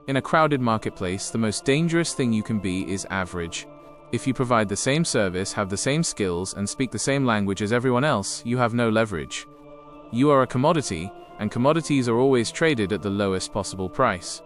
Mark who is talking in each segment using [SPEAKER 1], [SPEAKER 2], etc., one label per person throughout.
[SPEAKER 1] In a crowded marketplace, the most dangerous thing you can be is average. If you provide the same service, have the same skills, and speak the same language as everyone else, you have no leverage. You are a commodity, and commodities are always traded at the lowest possible price.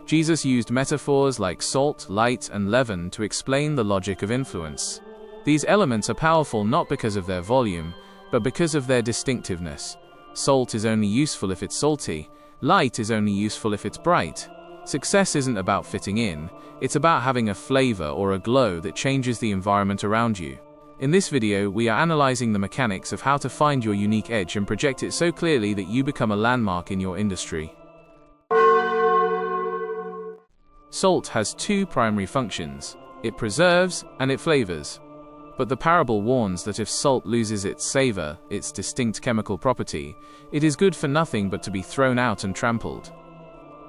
[SPEAKER 1] Jesus used metaphors like salt, light, and leaven to explain the logic of influence. These elements are powerful not because of their volume, but because of their distinctiveness. Salt is only useful if it's salty. Light is only useful if it's bright. Success isn't about fitting in, it's about having a flavor or a glow that changes the environment around you. In this video, we are analyzing the mechanics of how to find your unique edge and project it so clearly that you become a landmark in your industry. Salt has two primary functions. It preserves and it flavors. But the parable warns that if salt loses its savor, its distinct chemical property, it is good for nothing but to be thrown out and trampled.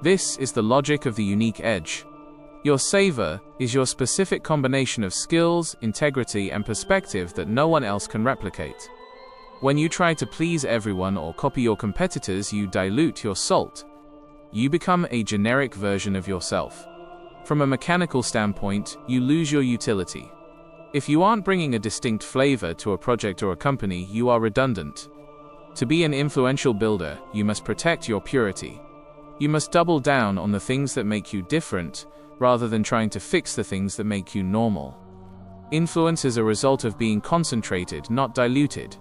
[SPEAKER 1] This is the logic of the unique edge. Your savor is your specific combination of skills, integrity, and perspective that no one else can replicate. When you try to please everyone or copy your competitors, you dilute your salt. You become a generic version of yourself. From a mechanical standpoint, you lose your utility. If you aren't bringing a distinct flavor to a project or a company, you are redundant. To be an influential builder, you must protect your purity. You must double down on the things that make you different, rather than trying to fix the things that make you normal. Influence is a result of being concentrated, not diluted.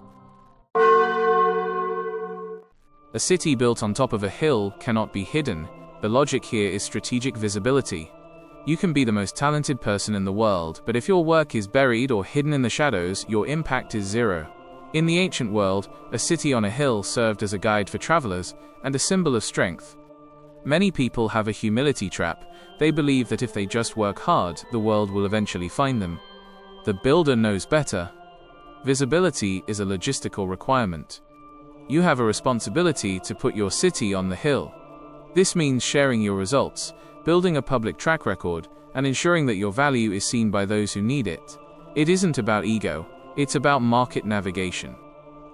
[SPEAKER 1] A city built on top of a hill cannot be hidden. The logic here is strategic visibility. You can be the most talented person in the world, but if your work is buried or hidden in the shadows, your impact is zero. In the ancient world, a city on a hill served as a guide for travelers and a symbol of strength. Many people have a humility trap. They believe that if they just work hard, the world will eventually find them. The builder knows better. Visibility is a logistical requirement. You have a responsibility to put your city on the hill. This means sharing your results, building a public track record, and ensuring that your value is seen by those who need it. It isn't about ego, it's about market navigation.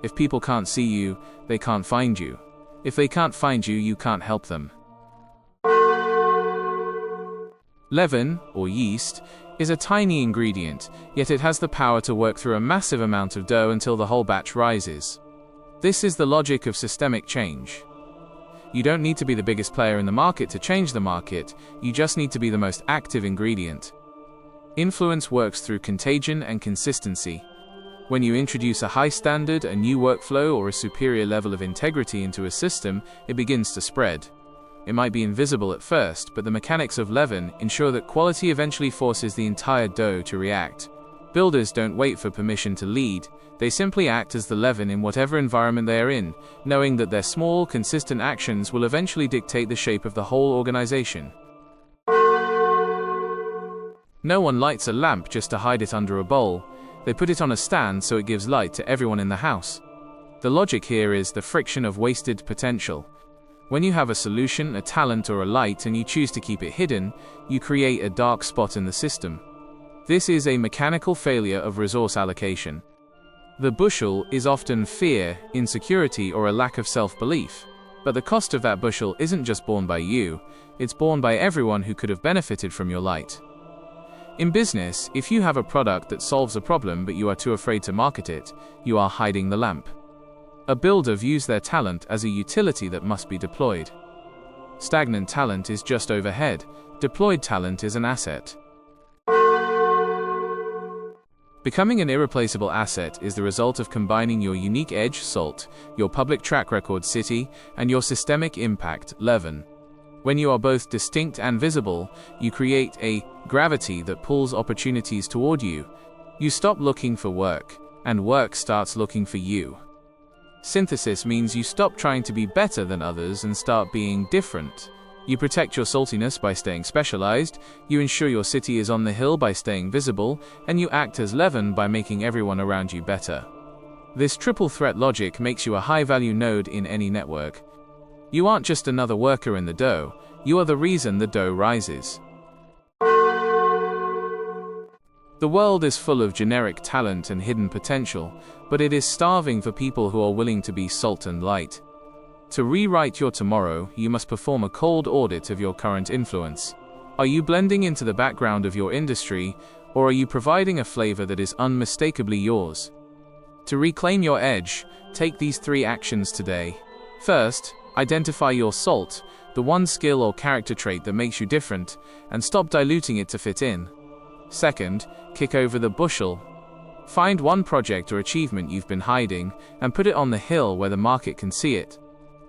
[SPEAKER 1] If people can't see you, they can't find you. If they can't find you, you can't help them. Leaven, or yeast, is a tiny ingredient, yet it has the power to work through a massive amount of dough until the whole batch rises. This is the logic of systemic change. You don't need to be the biggest player in the market to change the market, you just need to be the most active ingredient. Influence works through contagion and consistency. When you introduce a high standard, a new workflow, or a superior level of integrity into a system, it begins to spread. It might be invisible at first, but the mechanics of leaven ensure that quality eventually forces the entire dough to react. Builders don't wait for permission to lead, they simply act as the leaven in whatever environment they are in, knowing that their small, consistent actions will eventually dictate the shape of the whole organization. No one lights a lamp just to hide it under a bowl. They put it on a stand so it gives light to everyone in the house. The logic here is the friction of wasted potential. When you have a solution, a talent, or a light and you choose to keep it hidden, you create a dark spot in the system. This is a mechanical failure of resource allocation. The bushel is often fear, insecurity, or a lack of self-belief. But the cost of that bushel isn't just borne by you, it's borne by everyone who could have benefited from your light. In business, if you have a product that solves a problem but you are too afraid to market it, you are hiding the lamp. A builder views their talent as a utility that must be deployed. Stagnant talent is just overhead, deployed talent is an asset. Becoming an irreplaceable asset is the result of combining your unique edge, salt, your public track record, city, and your systemic impact, leaven. When you are both distinct and visible, you create a gravity that pulls opportunities toward you. You stop looking for work, and work starts looking for you. Synthesis means you stop trying to be better than others and start being different. You protect your saltiness by staying specialized, you ensure your city is on the hill by staying visible, and you act as leaven by making everyone around you better. This triple threat logic makes you a high-value node in any network. You aren't just another worker in the dough, you are the reason the dough rises. The world is full of generic talent and hidden potential, but it is starving for people who are willing to be salt and light. To rewrite your tomorrow, you must perform a cold audit of your current influence. Are you blending into the background of your industry, or are you providing a flavor that is unmistakably yours? To reclaim your edge, take these 3 actions today. First, identify your salt, the one skill or character trait that makes you different, and stop diluting it to fit in. Second, kick over the bushel. Find one project or achievement you've been hiding and put it on the hill where the market can see it.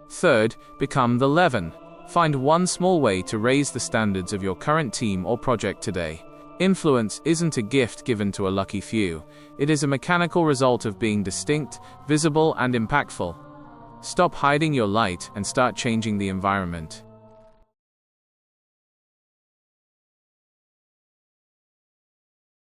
[SPEAKER 1] Third, become the leaven. Find one small way to raise the standards of your current team or project today. Influence isn't a gift given to a lucky few. It is a mechanical result of being distinct, visible, and impactful. Stop hiding your light and start changing the environment.